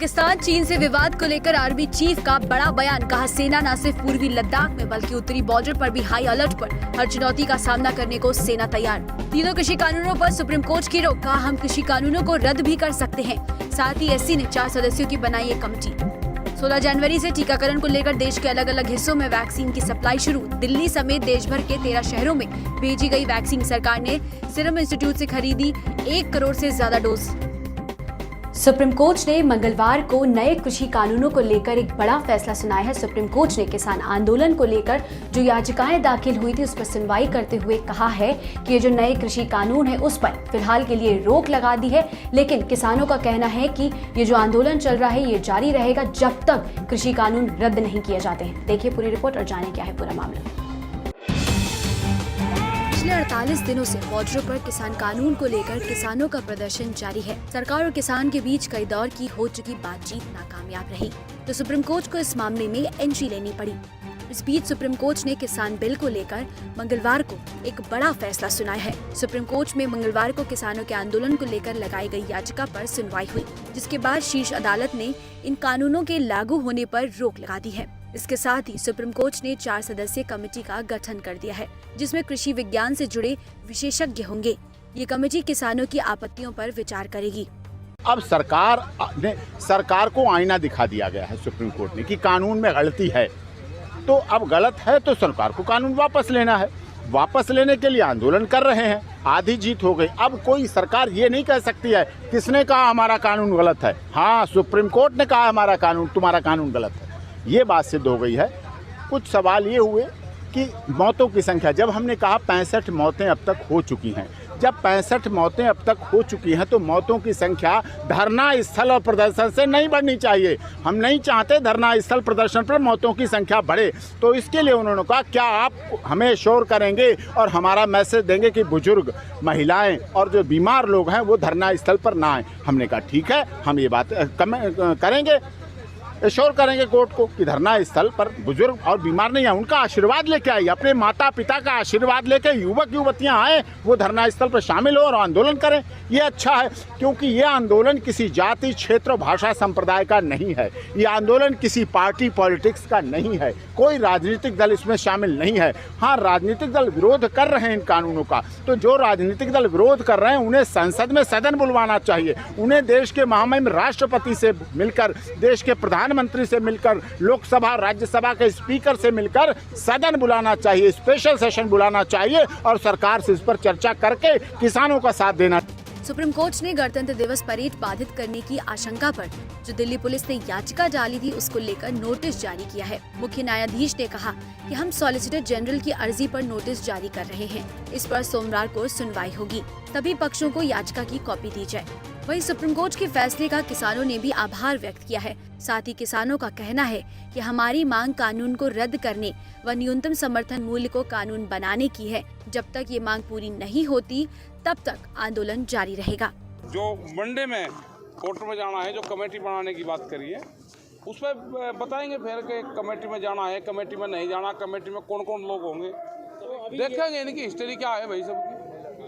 पाकिस्तान चीन से विवाद को लेकर आर्मी चीफ का बड़ा बयान। कहा, सेना न सिर्फ पूर्वी लद्दाख में बल्कि उत्तरी बॉर्डर पर भी हाई अलर्ट पर, हर चुनौती का सामना करने को सेना तैयार। तीनों कृषि कानूनों पर सुप्रीम कोर्ट की रोक। कहा, हम कृषि कानूनों को रद्द भी कर सकते हैं। साथ ही एससी ने 4 सदस्यों की बनाई एक कमेटी। 16 जनवरी से टीकाकरण को लेकर देश के अलग अलग हिस्सों में वैक्सीन की सप्लाई शुरू। दिल्ली समेत देश भर के 13 शहरों में भेजी गई वैक्सीन। सरकार ने सीरम इंस्टीट्यूट से खरीदी 1 करोड़ से ज्यादा डोज। सुप्रीम कोर्ट ने मंगलवार को नए कृषि कानूनों को लेकर एक बड़ा फैसला सुनाया है। सुप्रीम कोर्ट ने किसान आंदोलन को लेकर जो याचिकाएं दाखिल हुई थी उस पर सुनवाई करते हुए कहा है कि ये जो नए कृषि कानून है उस पर फिलहाल के लिए रोक लगा दी है, लेकिन किसानों का कहना है कि ये जो आंदोलन चल रहा है ये जारी रहेगा जब तक कृषि कानून रद्द नहीं किए जाते हैं। देखिए पूरी रिपोर्ट और जाने क्या है पूरा मामला। पिछले 48 दिनों से बॉर्डरों पर किसान कानून को लेकर किसानों का प्रदर्शन जारी है। सरकार और किसान के बीच कई दौर की हो चुकी बातचीत नाकामयाब रही, तो सुप्रीम कोर्ट को इस मामले में एंट्री लेनी पड़ी। इस बीच सुप्रीम कोर्ट ने किसान बिल को लेकर मंगलवार को एक बड़ा फैसला सुनाया है। सुप्रीम कोर्ट में मंगलवार को किसानों के आंदोलन को लेकर लगाई गई याचिका पर सुनवाई हुई, जिसके बाद शीर्ष अदालत ने इन कानूनों के लागू होने पर रोक लगा दी है। इसके साथ ही सुप्रीम कोर्ट ने 4 सदस्यीय कमेटी का गठन कर दिया है, जिसमें कृषि विज्ञान से जुड़े विशेषज्ञ होंगे। ये कमेटी किसानों की आपत्तियों पर विचार करेगी। अब सरकार को आईना दिखा दिया गया है सुप्रीम कोर्ट ने कि कानून में गलती है, तो अब गलत है तो सरकार को कानून वापस लेना है। वापस लेने के लिए आंदोलन कर रहे हैं, आधी जीत हो गई। अब कोई सरकार ये नहीं कह सकती है किसने कहा हमारा कानून गलत है। हाँ, सुप्रीम कोर्ट ने कहा हमारा कानून, तुम्हारा कानून गलत है, ये बात सिद्ध हो गई है। कुछ सवाल ये हुए कि मौतों की संख्या, जब हमने कहा 65 मौतें अब तक हो चुकी हैं, जब 65 मौतें अब तक हो चुकी हैं तो मौतों की संख्या धरना स्थल और प्रदर्शन से नहीं बढ़नी चाहिए। हम नहीं चाहते धरना स्थल प्रदर्शन पर मौतों की संख्या बढ़े, तो इसके लिए उन्होंने कहा क्या आप हमें श्योर करेंगे और हमारा मैसेज देंगे कि बुजुर्ग, महिलाएं और जो बीमार लोग हैं वो धरना स्थल पर ना आए। हमने कहा ठीक है, हम ये बात करेंगे, एश्योर करेंगे कोर्ट को कि धरना स्थल पर बुजुर्ग और बीमार नहीं है, उनका आशीर्वाद लेके आइए, अपने माता पिता का आशीर्वाद लेके युवक युवतियां आए, वो धरना स्थल पर शामिल हो और आंदोलन करें। ये अच्छा है, क्योंकि ये आंदोलन किसी जाति, क्षेत्र, भाषा, संप्रदाय का नहीं है। ये आंदोलन किसी पार्टी पॉलिटिक्स का नहीं है, कोई राजनीतिक दल इसमें शामिल नहीं है। हाँ, राजनीतिक दल विरोध कर रहे हैं इन कानूनों का, तो जो राजनीतिक दल विरोध कर रहे हैं उन्हें संसद में सदन बुलवाना चाहिए। उन्हें देश के महामहिम राष्ट्रपति से मिलकर, देश के प्रधानमंत्री से मिलकर, लोकसभा राज्यसभा के स्पीकर से मिलकर सदन बुलाना चाहिए, स्पेशल सेशन बुलाना चाहिए और सरकार से इस पर चर्चा करके किसानों का साथ देना। सुप्रीम कोर्ट ने गणतंत्र दिवस परेड बाधित करने की आशंका पर जो दिल्ली पुलिस ने याचिका डाली थी उसको लेकर नोटिस जारी किया है। मुख्य न्यायाधीश ने कहा कि हम सॉलिसिटर जनरल की अर्जी पर नोटिस जारी कर रहे हैं। इस पर सोमवार को सुनवाई होगी, सभी पक्षों को याचिका की कॉपी दी जाए। वहीं सुप्रीम कोर्ट के फैसले का किसानों ने भी आभार व्यक्त किया है। साथ ही किसानों का कहना है कि हमारी मांग कानून को रद्द करने व न्यूनतम समर्थन मूल्य को कानून बनाने की है। जब तक ये मांग पूरी नहीं होती तब तक आंदोलन जारी रहेगा। जो मंडे में कोर्ट में जाना है, जो कमेटी बनाने की बात करी है, उस पर बताएंगे फिर कि कमेटी में जाना है, कमेटी में नहीं जाना, कमेटी में कौन कौन लोग होंगे, देखेंगे इनकी हिस्ट्री क्या है भाई सबकी।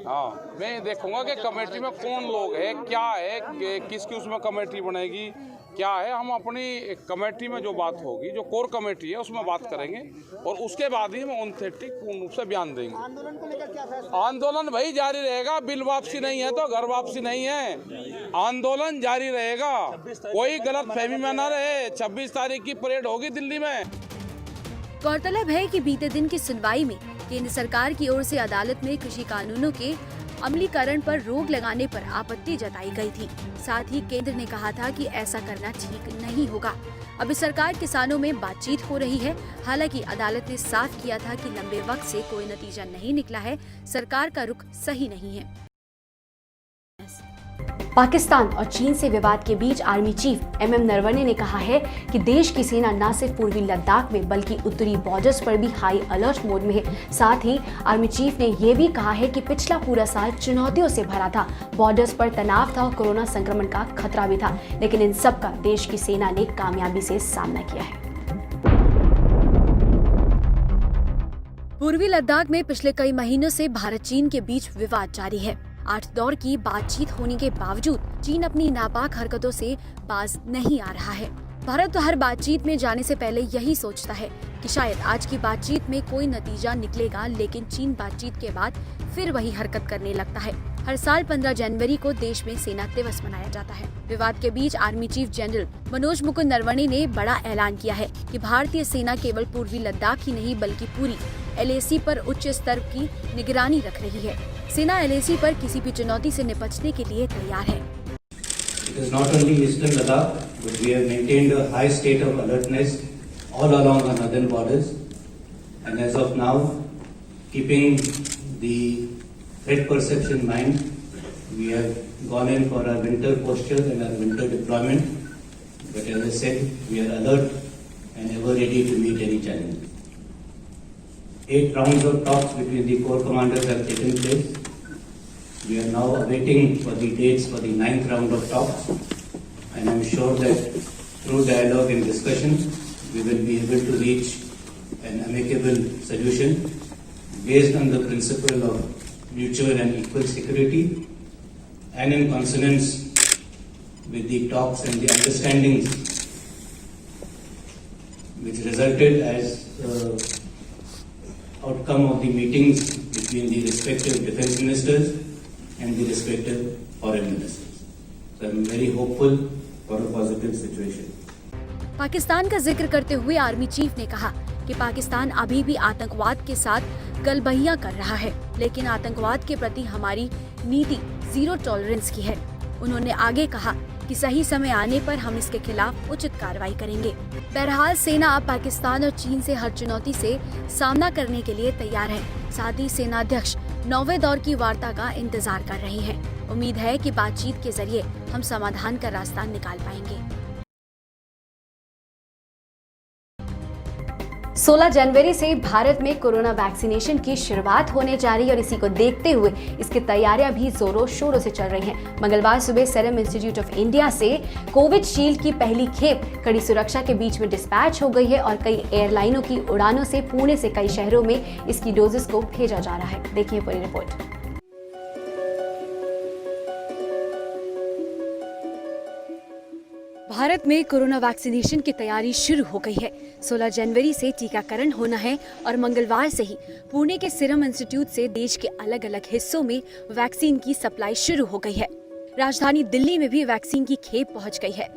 हाँ, मैं देखूंगा कि कमेटी में कौन लोग है, क्या है, किसकी उसमें कमेटी बनेगी, क्या है। हम अपनी कमेटी में जो बात होगी, जो कोर कमेटी है उसमें बात करेंगे और उसके बाद ही हम ऑथेंटिक पूर्ण रूप से बयान देंगे। आंदोलन को लेकर क्या फैसला? आंदोलन भाई जारी रहेगा, बिल वापसी नहीं है तो घर वापसी नहीं है, आंदोलन जारी रहेगा, कोई गलत फहमी में न रहे। 26 तारीख की परेड होगी दिल्ली में। गौरतलब है कि बीते दिन की सुनवाई में केंद्र सरकार की ओर से अदालत में कृषि कानूनों के अमलीकरण पर रोक लगाने पर आपत्ति जताई गई थी। साथ ही केंद्र ने कहा था कि ऐसा करना ठीक नहीं होगा। अभी सरकार किसानों में बातचीत हो रही है। हालांकि अदालत ने साफ किया था कि लंबे वक्त से कोई नतीजा नहीं निकला है, सरकार का रुख सही नहीं है। पाकिस्तान और चीन से विवाद के बीच आर्मी चीफ MM नरवणे ने कहा है कि देश की सेना न सिर्फ पूर्वी लद्दाख में बल्कि उत्तरी बॉर्डर्स पर भी हाई अलर्ट मोड में है। साथ ही आर्मी चीफ ने यह भी कहा है कि पिछला पूरा साल चुनौतियों से भरा था, बॉर्डर्स पर तनाव था और कोरोना संक्रमण का खतरा भी था, लेकिन इन सब का देश की सेना ने कामयाबी से सामना किया है। पूर्वी लद्दाख में पिछले कई महीनों से भारत चीन के बीच विवाद जारी है। 8 दौर की बातचीत होने के बावजूद चीन अपनी नापाक हरकतों से बाज नहीं आ रहा है। भारत तो हर बातचीत में जाने से पहले यही सोचता है कि शायद आज की बातचीत में कोई नतीजा निकलेगा, लेकिन चीन बातचीत के बाद फिर वही हरकत करने लगता है। हर साल 15 जनवरी को देश में सेना दिवस मनाया जाता है। विवाद के बीच army chief general Manoj Mukund Naravane ने बड़ा ऐलान किया है कि भारतीय सेना केवल पूर्वी लद्दाख ही नहीं बल्कि पूरी LAC पर उच्च स्तर की निगरानी रख रही है। सेना LAC पर किसी भी चुनौती से निपटने के लिए तैयार है। It is not only eastern Ladakh, but we have maintained a high state of alertness all along our northern borders. And as of now, keeping the threat perception in mind, we have gone in for our winter posture and our winter deployment. But as I said, we are alert and ever ready to meet any challenge. 8 rounds of talks between the corps commanders have taken place. We are now awaiting for the dates for the 9th round of talks, and I am sure that through dialogue and discussion, we will be able to reach an amicable solution based on the principle of mutual and equal security and in consonance with the talks and the understandings which resulted as outcome of the meetings between the respective defense ministers and the respective foreign ministers. So I am very hopeful for a positive situation. Pakistan का जिक्र करते हुए army chief ने कहा कि पाकिस्तान अभी भी आतंकवाद के साथ गलबहियां कर रहा है, लेकिन आतंकवाद के प्रति हमारी नीति 0 टॉलरेंस की है। उन्होंने आगे कहा कि सही समय आने पर हम इसके खिलाफ उचित कार्रवाई करेंगे। बहरहाल सेना अब पाकिस्तान और चीन से हर चुनौती से सामना करने के लिए तैयार है। साथ ही सेनाध्यक्ष 9वें दौर की वार्ता का इंतजार कर रहे हैं। उम्मीद है कि बातचीत के जरिए हम समाधान का रास्ता निकाल पाएंगे। 16 जनवरी से भारत में कोरोना वैक्सीनेशन की शुरुआत होने जा रही है और इसी को देखते हुए इसकी तैयारियां भी जोरों शोरों से चल रही हैं। मंगलवार सुबह सीरम इंस्टीट्यूट ऑफ इंडिया से कोविशील्ड की पहली खेप कड़ी सुरक्षा के बीच में डिस्पैच हो गई है और कई एयरलाइनों की उड़ानों से पुणे से कई शहरों में इसकी डोजेस को भेजा जा रहा है। देखिए पूरी रिपोर्ट। भारत में कोरोना वैक्सीनेशन की तैयारी शुरू हो गई है। 16 जनवरी से टीकाकरण होना है और मंगलवार से ही पुणे के सीरम इंस्टीट्यूट से देश के अलग अलग हिस्सों में वैक्सीन की सप्लाई शुरू हो गई है। राजधानी दिल्ली में भी वैक्सीन की खेप पहुंच गई है।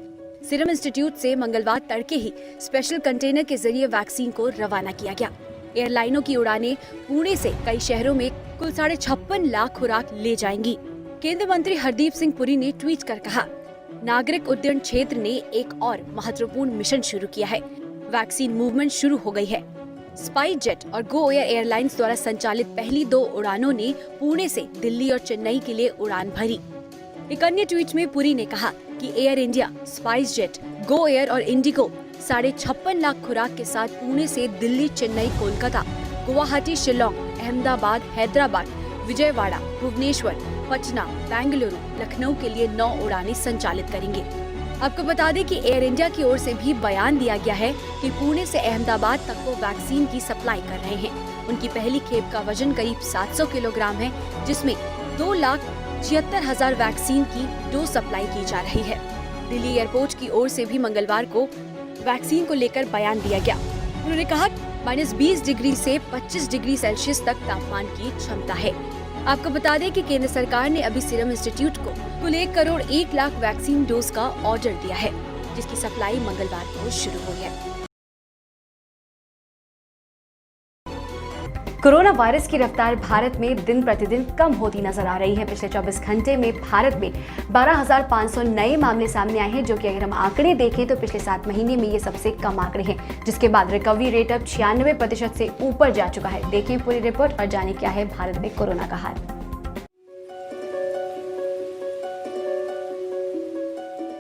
सीरम इंस्टीट्यूट से मंगलवार तड़के ही स्पेशल कंटेनर के जरिए वैक्सीन को रवाना किया गया। एयरलाइनों की उड़ानें पुणे से कई शहरों में कुल 56.5 लाख खुराक ले जाएंगी। केंद्रीय मंत्री हरदीप सिंह पुरी ने ट्वीट कर कहा, नागरिक उड्डयन क्षेत्र ने एक और महत्वपूर्ण मिशन शुरू किया है। वैक्सीन मूवमेंट शुरू हो गई है। स्पाइस जेट और गो एयर एयरलाइंस द्वारा संचालित पहली 2 उड़ानों ने पुणे से दिल्ली और चेन्नई के लिए उड़ान भरी। एक अन्य ट्वीट में पुरी ने कहा कि air India, spice jet, Go Air और इंडिगो 56.5 लाख खुराक के साथ पुणे से दिल्ली, चेन्नई, कोलकाता, गुवाहाटी, शिलोंग, अहमदाबाद, हैदराबाद, विजयवाड़ा, भुवनेश्वर, पटना, बेंगलुरु, लखनऊ के लिए 9 उड़ानें संचालित करेंगे। आपको बता दें कि एयर इंडिया की ओर से भी बयान दिया गया है कि पुणे से अहमदाबाद तक वो वैक्सीन की सप्लाई कर रहे हैं। उनकी पहली खेप का वजन करीब 700 किलोग्राम है, जिसमें 2,76,000 वैक्सीन की डोज सप्लाई की जा रही है। दिल्ली एयरपोर्ट की ओर से भी मंगलवार को वैक्सीन को लेकर बयान दिया गया। उन्होंने कहा -20 डिग्री से 25 डिग्री सेल्सियस तक तापमान की क्षमता है। आपको बता दें कि केंद्र सरकार ने अभी सीरम इंस्टीट्यूट को कुल 1 करोड़ 1 लाख वैक्सीन डोज का ऑर्डर दिया है, जिसकी सप्लाई मंगलवार को शुरू हुई है। कोरोना वायरस की रफ्तार भारत में दिन प्रतिदिन कम होती नजर आ रही है। पिछले 24 घंटे में भारत में 12,500 नए मामले सामने आए हैं, जो कि अगर हम आंकड़े देखें तो पिछले 7 महीने में ये सबसे कम आंकड़े हैं, जिसके बाद रिकवरी रेट अब 96% से ऊपर जा चुका है। देखिए पूरी रिपोर्ट और जाने क्या है भारत में कोरोना का हाल।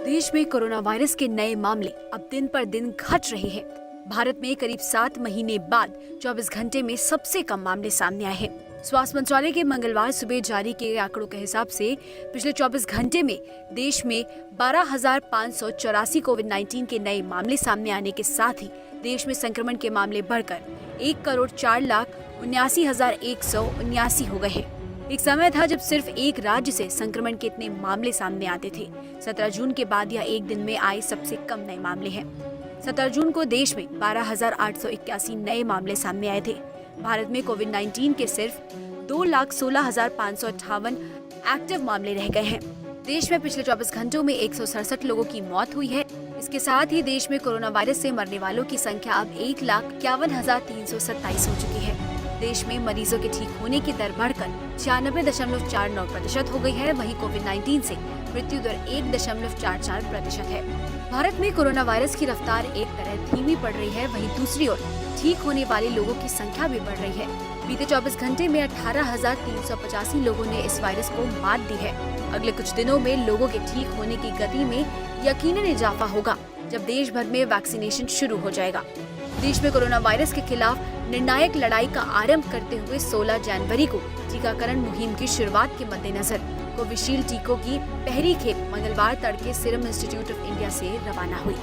देश में कोरोना वायरस के नए मामले अब दिन पर दिन घट रहे हैं। भारत में करीब 7 महीने बाद 24 घंटे में सबसे कम मामले सामने आए हैं। स्वास्थ्य मंत्रालय के मंगलवार सुबह जारी किए आंकड़ों के हिसाब से पिछले 24 घंटे में देश में 12,584 कोविड-19 के नए मामले सामने आने के साथ ही देश में संक्रमण के मामले बढ़कर 1,04,79,179 हो गए हैं। एक समय था जब सिर्फ एक राज्य से संक्रमण के इतने मामले सामने आते थे। 17 जून के बाद यह एक दिन में आए सबसे कम नए मामले हैं। 17 जून को देश में 12,881 नए मामले सामने आए थे। भारत में कोविड-19 के सिर्फ 2,16,558 एक्टिव मामले रह गए हैं। देश में पिछले 24 घंटों में 167 लोगों की मौत हुई है। इसके साथ ही देश में कोरोना वायरस से मरने वालों की संख्या अब 1,51,327 हो चुकी है। देश में मरीजों के ठीक होने की दर बढ़कर 96.49% हो गई है। वहीं कोविड-19 से मृत्यु दर 1.44% है। भारत में कोरोना वायरस की रफ्तार एक तरह धीमी पड़ रही है, वहीं दूसरी ओर ठीक होने वाले लोगों की संख्या भी बढ़ रही है। बीते 24 घंटे में 18,385 लोगों ने इस वायरस को मात दी है। अगले कुछ दिनों में लोगों के ठीक होने की गति में यकीनन इजाफा होगा, जब देश भर में वैक्सीनेशन शुरू हो जाएगा। देश में कोरोना वायरस के खिलाफ निर्णायक लड़ाई का आरंभ करते हुए 16 जनवरी को टीकाकरण मुहिम की शुरुआत के मद्देनजर कोविशील्ड टीकों की पहली खेप मंगलवार तड़के सीरम इंस्टीट्यूट ऑफ इंडिया से रवाना हुई।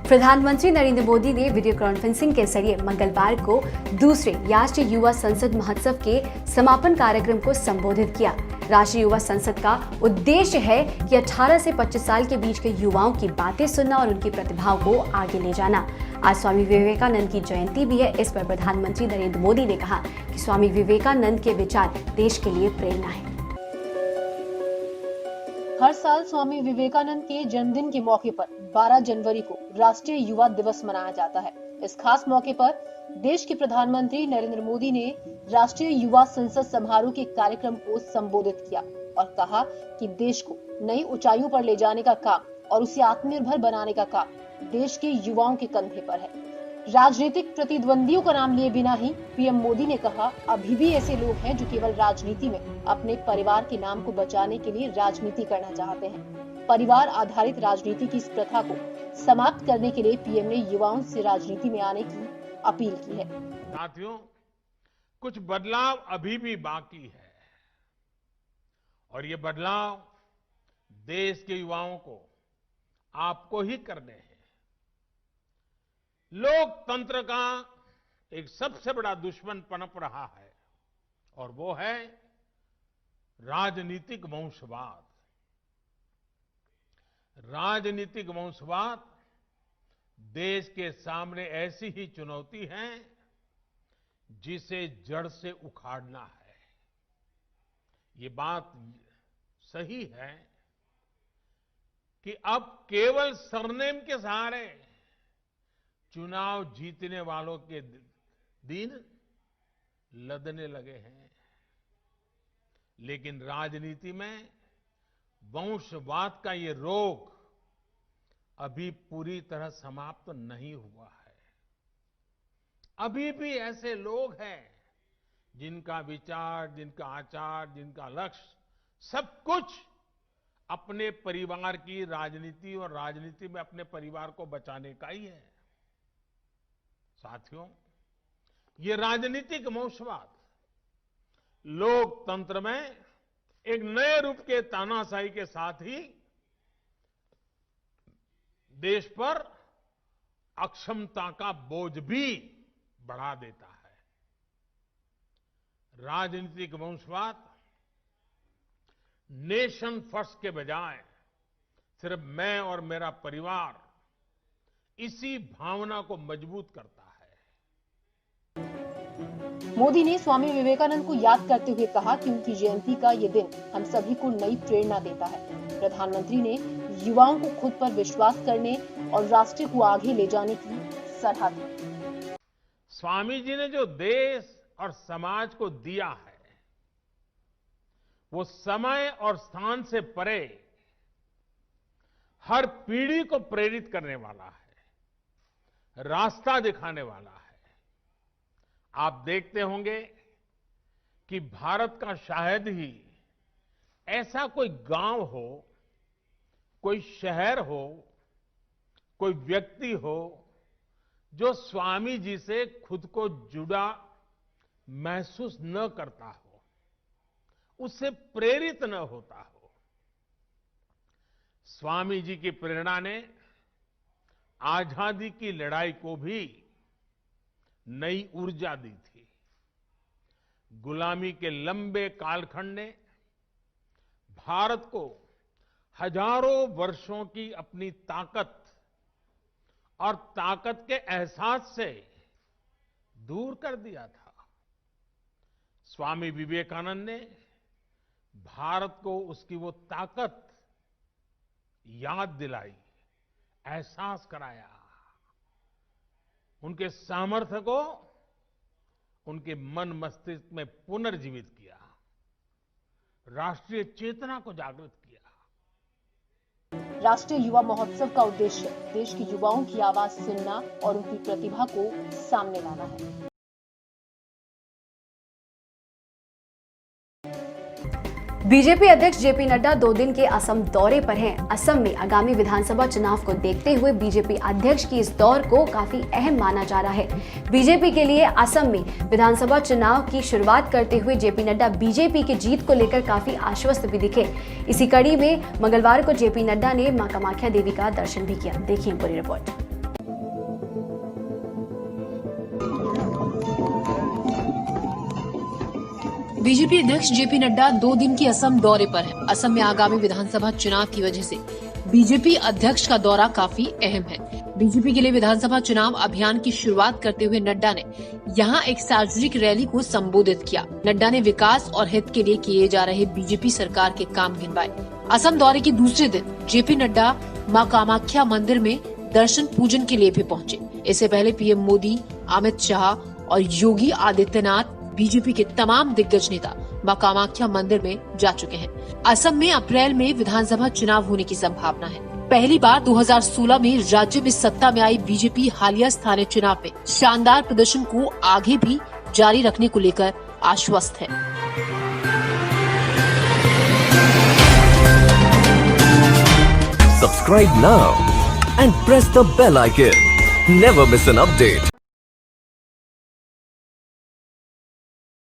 प्रधानमंत्री नरेंद्र मोदी ने वीडियो कॉन्फ्रेंसिंग के जरिए मंगलवार को दूसरे राष्ट्रीय युवा संसद महोत्सव के समापन कार्यक्रम को संबोधित किया। राष्ट्रीय युवा संसद का उद्देश्य है कि 18 से 25 साल के बीच के युवाओं की बातें सुनना और उनकी प्रतिभाओं को आगे ले जाना। आज स्वामी विवेकानंद की जयंती भी है। इस पर प्रधानमंत्री नरेंद्र मोदी ने कहा कि स्वामी विवेकानंद के विचार देश के लिए प्रेरणा है। हर साल स्वामी विवेकानंद के जन्मदिन के मौके पर 12 जनवरी को राष्ट्रीय युवा दिवस मनाया जाता है। इस खास मौके पर देश के प्रधानमंत्री नरेंद्र मोदी ने राष्ट्रीय युवा संसद समारोह के कार्यक्रम को संबोधित किया और कहा कि देश को नई ऊंचाइयों पर ले जाने का काम और उसे आत्मनिर्भर बनाने का काम देश के युवाओं के कंधे पर है। राजनीतिक प्रतिद्वंदियों का नाम लिए बिना ही पीएम मोदी ने कहा, अभी भी ऐसे लोग हैं जो केवल राजनीति में अपने परिवार के नाम को बचाने के लिए राजनीति करना चाहते हैं। परिवार आधारित राजनीति की इस प्रथा को समाप्त करने के लिए पीएम ने युवाओं से राजनीति में आने की अपील की है। साथियों, कुछ बदलाव अभी भी बाकी है और ये बदलाव देश के युवाओं को, आपको ही करने हैं। लोकतंत्र का एक सबसे बड़ा दुश्मन पनप रहा है और वो है राजनीतिक वंशवाद। राजनीतिक वंशवाद देश के सामने ऐसी ही चुनौती है जिसे जड़ से उखाड़ना है। ये बात सही है कि अब केवल सरनेम के सहारे चुनाव जीतने वालों के दिन लदने लगे हैं, लेकिन राजनीति में वंशवाद का ये रोग अभी पूरी तरह समाप्त नहीं हुआ है। अभी भी ऐसे लोग हैं जिनका विचार, जिनका आचार, जिनका लक्ष्य सब कुछ अपने परिवार की राजनीति और राजनीति में अपने परिवार को बचाने का ही है। साथियों, ये राजनीतिक वंशवाद लोकतंत्र में एक नए रूप के तानाशाही के साथ ही देश पर अक्षमता का बोझ भी बढ़ा देता है। राजनीतिक वंशवाद नेशन फर्स्ट के बजाय सिर्फ मैं और मेरा परिवार, इसी भावना को मजबूत करता है। मोदी ने स्वामी विवेकानंद को याद करते हुए कहा कि उनकी जयंती का ये दिन हम सभी को नई प्रेरणा देता है। प्रधानमंत्री ने युवाओं को खुद पर विश्वास करने और राष्ट्र को आगे ले जाने की सलाह दी। स्वामी जी ने जो देश और समाज को दिया है, वो समय और स्थान से परे हर पीढ़ी को प्रेरित करने वाला है, रास्ता दिखाने वाला है। आप देखते होंगे कि भारत का शायद ही ऐसा कोई गांव हो, कोई शहर हो, कोई व्यक्ति हो जो स्वामी जी से खुद को जुड़ा महसूस न करता हो, उससे प्रेरित न होता हो। स्वामी जी की प्रेरणा ने आजादी की लड़ाई को भी नई ऊर्जा दी थी। गुलामी के लंबे कालखंड ने भारत को हजारों वर्षों की अपनी ताकत और ताकत के एहसास से दूर कर दिया था। स्वामी विवेकानंद ने भारत को उसकी वो ताकत याद दिलाई, एहसास कराया, उनके सामर्थ्य को उनके मन मस्तिष्क में पुनर्जीवित किया, राष्ट्रीय चेतना को जागृत किया। राष्ट्रीय युवा महोत्सव का उद्देश्य देश के युवाओं की आवाज सुनना और उनकी प्रतिभा को सामने लाना है। बीजेपी अध्यक्ष जेपी नड्डा 2 दिन के असम दौरे पर हैं। असम में आगामी विधानसभा चुनाव को देखते हुए बीजेपी अध्यक्ष की इस दौर को काफी अहम माना जा रहा है। बीजेपी के लिए असम में विधानसभा चुनाव की शुरुआत करते हुए जेपी नड्डा बीजेपी की जीत को लेकर काफी आश्वस्त भी दिखे। इसी कड़ी में मंगलवार को जेपी नड्डा ने मां कामाख्या देवी का दर्शन भी किया। देखिए पूरी रिपोर्ट। बीजेपी अध्यक्ष जेपी नड्डा 2 दिन की असम दौरे पर हैं। असम में आगामी विधानसभा चुनाव की वजह से बीजेपी अध्यक्ष का दौरा काफी अहम है। बीजेपी के लिए विधानसभा चुनाव अभियान की शुरुआत करते हुए नड्डा ने यहां एक सार्वजनिक रैली को संबोधित किया। नड्डा ने विकास और हित के लिए किए जा रहे बीजेपी सरकार के काम गिनवाए। असम दौरे के दूसरे दिन जेपी नड्डा मां कामाख्या मंदिर में दर्शन पूजन के लिए भी पहुंचे। इससे पहले पीएम मोदी, अमित शाह और योगी आदित्यनाथ, बीजेपी के तमाम दिग्गज नेता मां कामाख्या मंदिर में जा चुके हैं। असम में अप्रैल में विधानसभा चुनाव होने की संभावना है। पहली बार 2016 में राज्य में सत्ता में आई बीजेपी हालिया स्थानीय चुनाव में शानदार प्रदर्शन को आगे भी जारी रखने को लेकर आश्वस्त है। Subscribe now and press the bell icon. Never miss an update.